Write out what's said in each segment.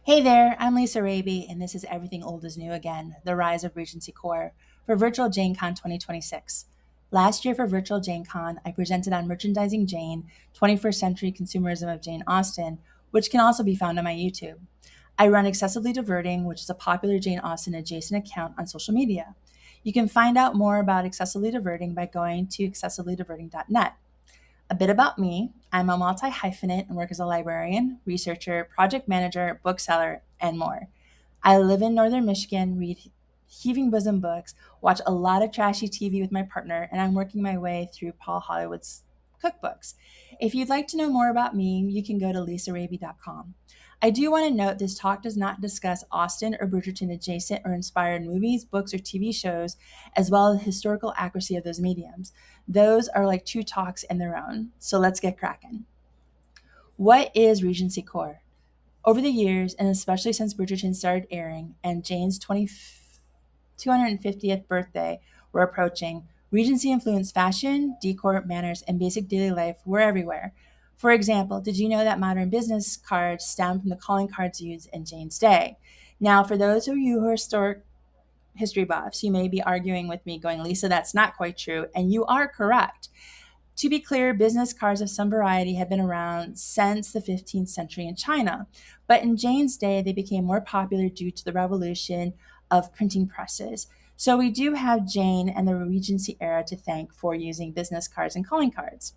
Hey there, I'm Lisa Rabey, and this is Everything Old is New Again, the Rise of Regencycore for Virtual JaneCon 2026. Last year for Virtual JaneCon, I presented on Merchandising Jane, 21st Century Consumerism of Jane Austen, which can also be found on my YouTube. I run Excessively Diverting, which is a popular Jane Austen adjacent account on social media. You can find out more about Excessively Diverting by going to excessivelydiverting.net. A bit about me: I'm a multi hyphenate and work as a librarian, researcher, project manager, bookseller, and more. I live in northern Michigan, read heaving bosom books, watch a lot of trashy TV with my partner, and I'm working my way through Paul Hollywood's cookbooks. If you'd like to know more about me, you can go to lisaraby.com. I do want to note this talk does not discuss Austen or Bridgerton adjacent or inspired movies, books, or TV shows, as well as the historical accuracy of those mediums. Those are like two talks in their own. So let's get cracking. What is Regency Core? Over the years, and especially since Bridgerton started airing and Jane's 250th birthday were approaching, Regency influenced fashion, decor, manners, and basic daily life were everywhere. For example, did you know that modern business cards stem from the calling cards used in Jane's day? Now, for those of you who are historic history buffs, you may be arguing with me, going, Lisa, that's not quite true. And you are correct. To be clear, business cards of some variety have been around since the 15th century in China. But in Jane's day, they became more popular due to the revolution of printing presses. So we do have Jane and the Regency era to thank for using business cards and calling cards.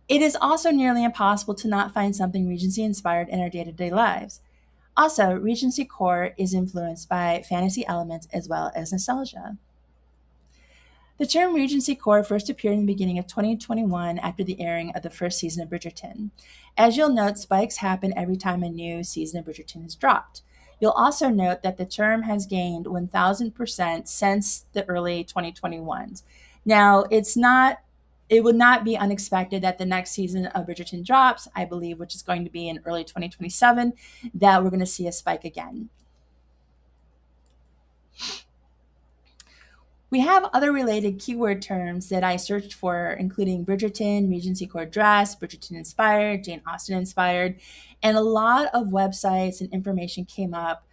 It is also nearly impossible to not find something Regency inspired in our day to day lives. Also, Regency core is influenced by fantasy elements as well as nostalgia. The term Regency core first appeared in the beginning of 2021 after the airing of the first season of Bridgerton. As you'll note, spikes happen every time a new season of Bridgerton is dropped. You'll also note that the term has gained 1000% since the early 2021s. Now, it would not be unexpected that the next season of Bridgerton drops, I believe, which is going to be in early 2027, that we're going to see a spike again. We have other related keyword terms that I searched for, including Bridgerton, Regency core dress, Bridgerton inspired, Jane Austen inspired, and a lot of websites and information came up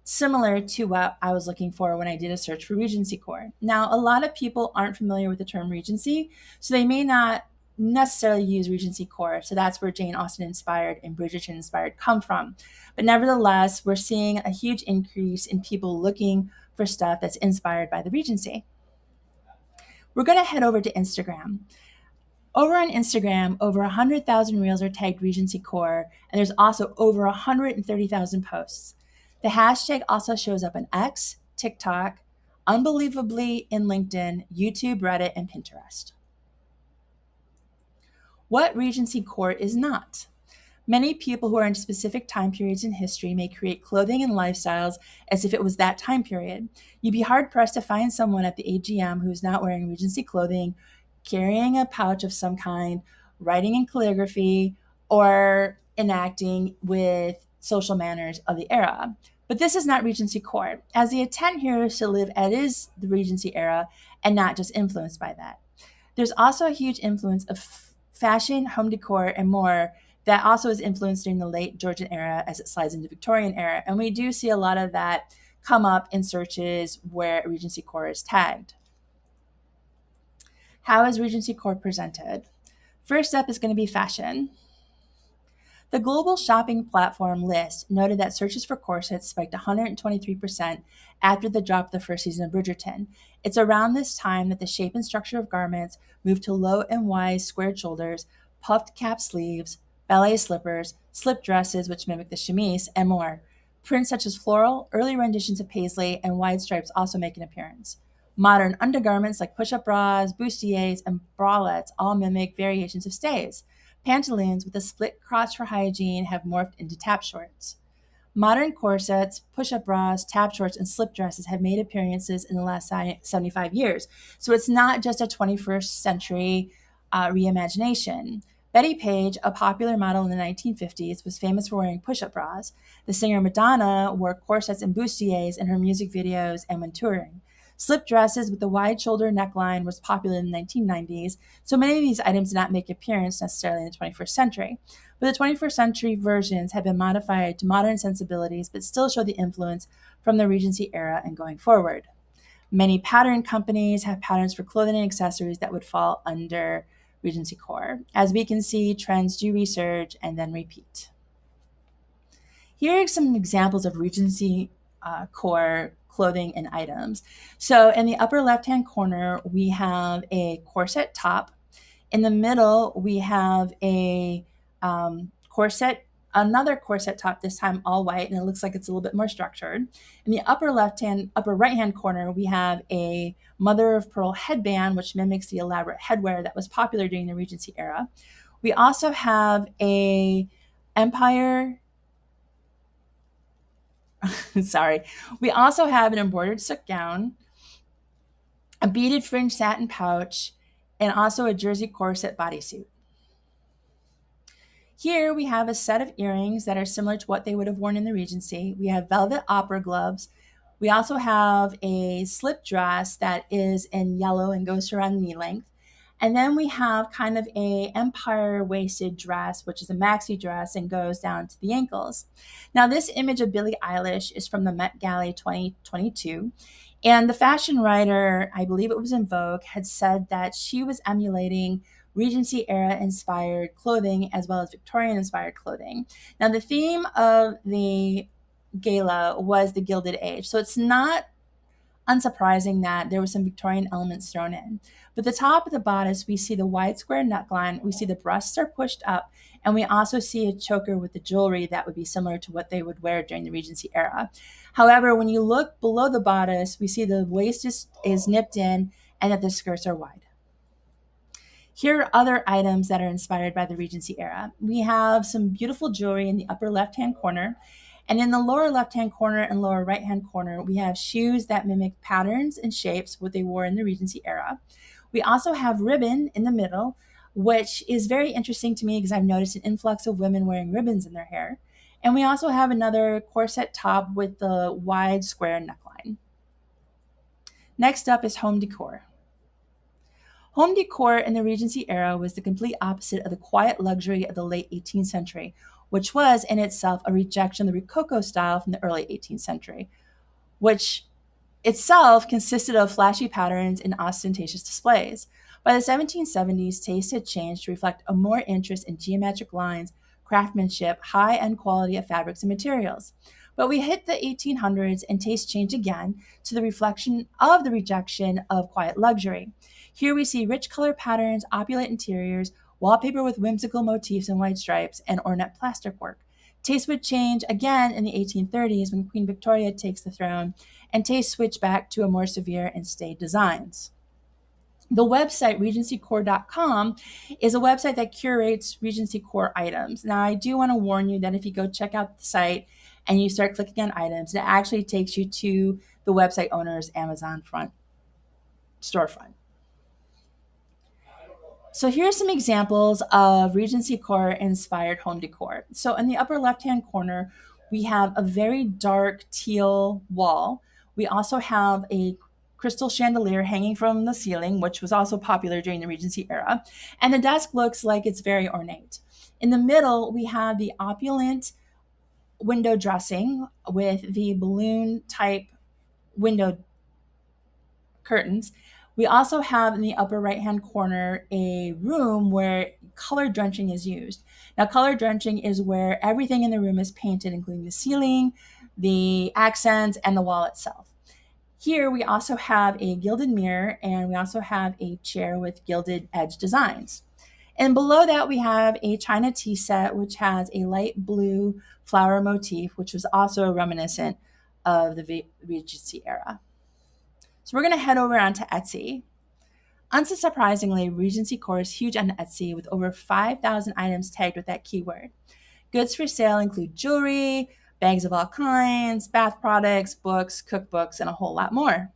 similar to what I was looking for when I did a search for Regency core. Now, a lot of people aren't familiar with the term Regency, so they may not necessarily use Regency core. So that's where Jane Austen inspired and Bridgerton inspired come from. But nevertheless, we're seeing a huge increase in people looking for stuff that's inspired by the Regency. We're going to head over to Instagram. Over on Instagram, over 100,000 reels are tagged Regency core, and there's also over 130,000 posts. The hashtag also shows up on X, TikTok, unbelievably in LinkedIn, YouTube, Reddit, and Pinterest. What Regency core is not. Many people who are in specific time periods in history may create clothing and lifestyles as if it was that time period. You'd be hard-pressed to find someone at the AGM who's not wearing Regency clothing, carrying a pouch of some kind, writing in calligraphy, or enacting with social manners of the era. But this is not Regency core, as the intent here is to live as the Regency era and not just influenced by that. There's also a huge influence of fashion, home decor, and more that also is influenced during the late Georgian era as it slides into Victorian era. And we do see a lot of that come up in searches where Regency core is tagged. How is Regency core presented? First up is going to be fashion. The global shopping platform List noted that searches for corsets spiked 123% after the drop of the first season of Bridgerton. It's around this time that the shape and structure of garments moved to low and wide squared shoulders, puffed cap sleeves, ballet slippers, slip dresses which mimic the chemise, and more. Prints such as floral, early renditions of paisley, and wide stripes also make an appearance. Modern undergarments like push-up bras, bustiers, and bralettes all mimic variations of stays. Pantaloons with a split crotch for hygiene have morphed into tap shorts. Modern corsets, push-up bras, tap shorts, and slip dresses have made appearances in the last 75 years. So it's not just a 21st century reimagination. Betty Page, a popular model in the 1950s, was famous for wearing push-up bras. The singer Madonna wore corsets and bustiers in her music videos and when touring. Slip dresses with the wide shoulder neckline was popular in the 1990s, so many of these items did not make appearance necessarily in the 21st century. But the 21st century versions have been modified to modern sensibilities, but still show the influence from the Regency era and going forward. Many pattern companies have patterns for clothing and accessories that would fall under Regencycore. As we can see, trends do resurge and then repeat. Here are some examples of Regency core clothing and items. So in the upper left-hand corner, we have a corset top. In the middle, we have a corset, another corset top, this time all white, and it looks like it's a little bit more structured. In the upper right-hand corner, we have a mother of pearl headband, which mimics the elaborate headwear that was popular during the Regency era. We also have a empire sorry. We also have an embroidered silk gown, a beaded fringe satin pouch, and also a jersey corset bodysuit. Here we have a set of earrings that are similar to what they would have worn in the Regency. We have velvet opera gloves. We also have a slip dress that is in yellow and goes around knee length. And then we have kind of a empire waisted dress, which is a maxi dress and goes down to the ankles. Now, this image of Billie Eilish is from the Met Gala 2022. And the fashion writer, I believe it was in Vogue, had said that she was emulating Regency era inspired clothing as well as Victorian inspired clothing. Now, the theme of the gala was the Gilded Age. So it's not unsurprising that there were some Victorian elements thrown in. But the top of the bodice, we see the wide square neckline, we see the breasts are pushed up, and we also see a choker with the jewelry that would be similar to what they would wear during the Regency era. However, when you look below the bodice, we see the waist is nipped in and that the skirts are wide. Here are other items that are inspired by the Regency era. We have some beautiful jewelry in the upper left-hand corner. And in the lower left-hand corner and lower right-hand corner, we have shoes that mimic patterns and shapes what they wore in the Regency era. We also have ribbon in the middle, which is very interesting to me because I've noticed an influx of women wearing ribbons in their hair. And we also have another corset top with the wide square neckline. Next up is home decor. Home decor in the Regency era was the complete opposite of the quiet luxury of the late 18th century, which was in itself a rejection of the Rococo style from the early 18th century, which itself consisted of flashy patterns and ostentatious displays. By the 1770s, taste had changed to reflect a more interest in geometric lines, craftsmanship, high-end quality of fabrics and materials. But we hit the 1800s and taste changed again to the reflection of the rejection of quiet luxury. Here we see rich color patterns, opulent interiors, wallpaper with whimsical motifs and white stripes, and ornate plasterwork. Taste would change again in the 1830s when Queen Victoria takes the throne, and taste switched back to a more severe and staid designs. The website regencycore.com is a website that curates Regency core items. Now, I do want to warn you that if you go check out the site and you start clicking on items, it actually takes you to the website owner's Amazon storefront. So here's some examples of Regency core inspired home decor. So in the upper left-hand corner, we have a very dark teal wall. We also have a crystal chandelier hanging from the ceiling, which was also popular during the Regency era. And the desk looks like it's very ornate. In the middle, we have the opulent window dressing with the balloon type window curtains. We also have in the upper right-hand corner a room where color drenching is used. Now, color drenching is where everything in the room is painted, including the ceiling, the accents, and the wall itself. Here, we also have a gilded mirror, and we also have a chair with gilded edge designs. And below that, we have a china tea set, which has a light blue flower motif, which was also reminiscent of the Regency era. So we're going to head over onto Etsy. Unsurprisingly, Regency core is huge on Etsy with over 5,000 items tagged with that keyword. Goods for sale include jewelry, bags of all kinds, bath products, books, cookbooks, and a whole lot more.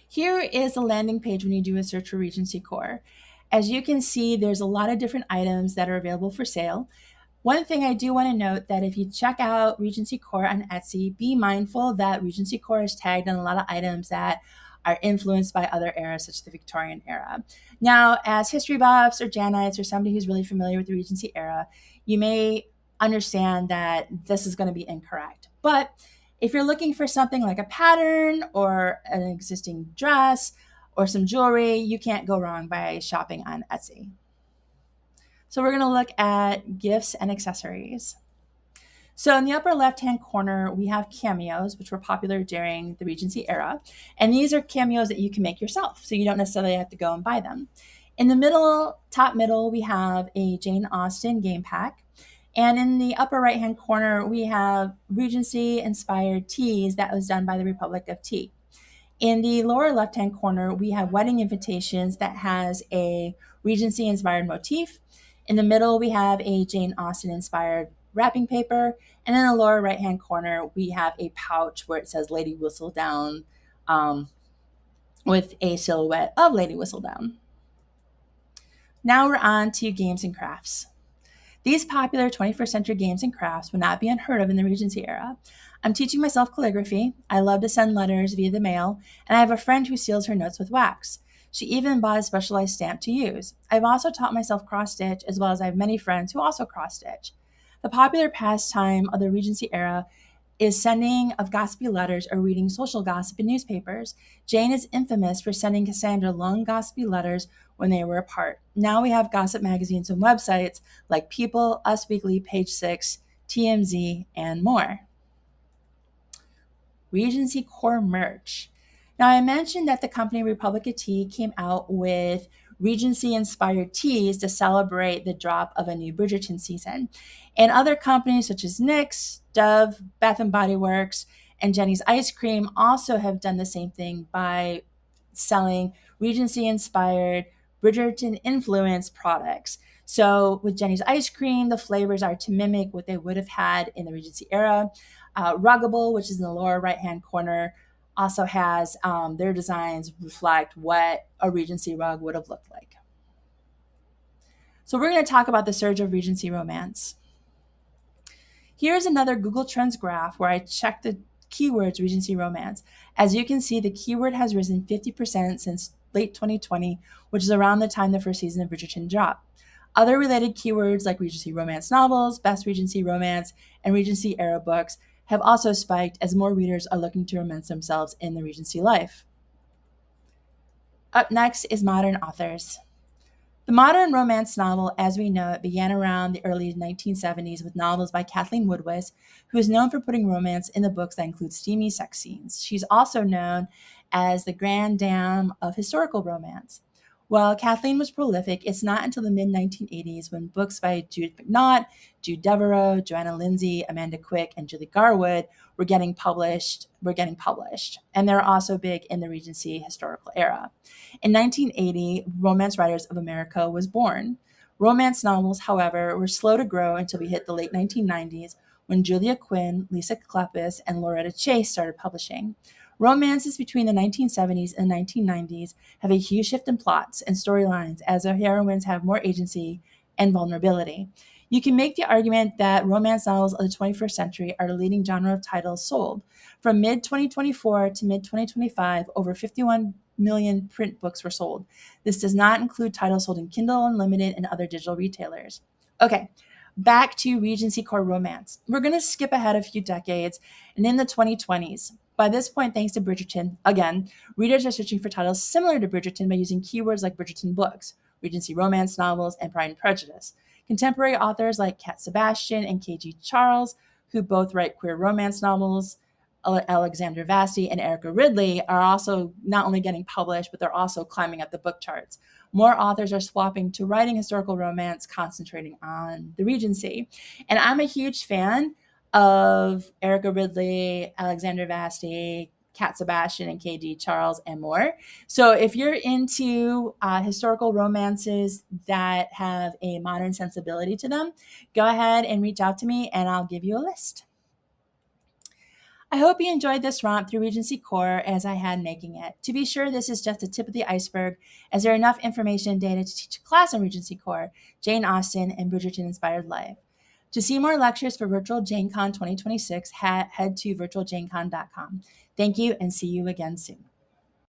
Here is the landing page when you do a search for Regency core. As you can see, there's a lot of different items that are available for sale. One thing I do want to note that if you check out Regency Core on Etsy, be mindful that Regency Core is tagged on a lot of items that are influenced by other eras, such as the Victorian era. Now, as history buffs or Janites or somebody who's really familiar with the Regency era, you may understand that this is going to be incorrect. But if you're looking for something like a pattern or an existing dress or some jewelry, you can't go wrong by shopping on Etsy. So we're going to look at gifts and accessories. So in the upper left-hand corner, we have cameos, which were popular during the Regency era. And these are cameos that you can make yourself, so you don't necessarily have to go and buy them. In the middle, top middle, we have a Jane Austen game pack. And in the upper right-hand corner, we have Regency-inspired teas that was done by the Republic of Tea. In the lower left-hand corner, we have wedding invitations that has a Regency-inspired motif. In the middle, we have a Jane Austen-inspired wrapping paper. And in the lower right-hand corner, we have a pouch where it says Lady Whistledown with a silhouette of Lady Whistledown. Now we're on to games and crafts. These popular 21st century games and crafts would not be unheard of in the Regency era. I'm teaching myself calligraphy. I love to send letters via the mail, and I have a friend who seals her notes with wax. She even bought a specialized stamp to use. I've also taught myself cross-stitch, as well as I have many friends who also cross-stitch. The popular pastime of the Regency era is sending of gossipy letters or reading social gossip in newspapers. Jane is infamous for sending Cassandra long gossipy letters when they were apart. Now we have gossip magazines and websites like People, Us Weekly, Page Six, TMZ, and more. Regencycore merch. Now I mentioned that the company Republic of Tea came out with Regency-inspired teas to celebrate the drop of a new Bridgerton season. And other companies such as NYX, Dove, Bath & Body Works, and Jenny's Ice Cream also have done the same thing by selling Regency-inspired, Bridgerton-influenced products. So with Jenny's Ice Cream, the flavors are to mimic what they would have had in the Regency era. Ruggable, which is in the lower right-hand corner, also has their designs reflect what a Regency rug would have looked like. So we're going to talk about the surge of Regency romance. Here's another Google Trends graph where I checked the keywords Regency romance. As you can see, the keyword has risen 50% since late 2020, which is around the time the first season of Bridgerton dropped. Other related keywords like Regency romance novels, best Regency romance, and Regency era books have also spiked as more readers are looking to immerse themselves in the Regency life. Up next is modern authors. The modern romance novel, as we know it, began around the early 1970s with novels by Kathleen Woodward, who is known for putting romance in the books that include steamy sex scenes. She's also known as the grande dame of historical romance. While Kathleen was prolific, it's not until the mid-1980s when books by Judith McNaught, Jude Devereux, Joanna Lindsay, Amanda Quick, and Julie Garwood were getting published, and they're also big in the Regency historical era. In 1980, Romance Writers of America was born. Romance novels, however, were slow to grow until we hit the late 1990s when Julia Quinn, Lisa Kleypas, and Loretta Chase started publishing. Romances between the 1970s and 1990s have a huge shift in plots and storylines as their heroines have more agency and vulnerability. You can make the argument that romance novels of the 21st century are the leading genre of titles sold. From mid-2024 to mid-2025, over 51 million print books were sold. This does not include titles sold in Kindle Unlimited and other digital retailers. Okay, back to Regencycore romance. We're going to skip ahead a few decades and in the 2020s. By this point, thanks to Bridgerton, again, readers are searching for titles similar to Bridgerton by using keywords like Bridgerton books, Regency romance novels, and Pride and Prejudice. Contemporary authors like Cat Sebastian and K.G. Charles, who both write queer romance novels, Alexandra Vasti and Erica Ridley are also not only getting published, but they're also climbing up the book charts. More authors are swapping to writing historical romance, concentrating on the Regency. And I'm a huge fan of Erica Ridley, Alexandra Vasti, Cat Sebastian, and K.D. Charles, and more. So if you're into historical romances that have a modern sensibility to them, go ahead and reach out to me and I'll give you a list. I hope you enjoyed this romp through Regencycore as I had making it. To be sure, this is just the tip of the iceberg, as there are enough information and data to teach a class on Regencycore, Jane Austen, and Bridgerton-inspired life. To see more lectures for Virtual JaneCon 2026, head to virtualjanecon.com. Thank you and see you again soon.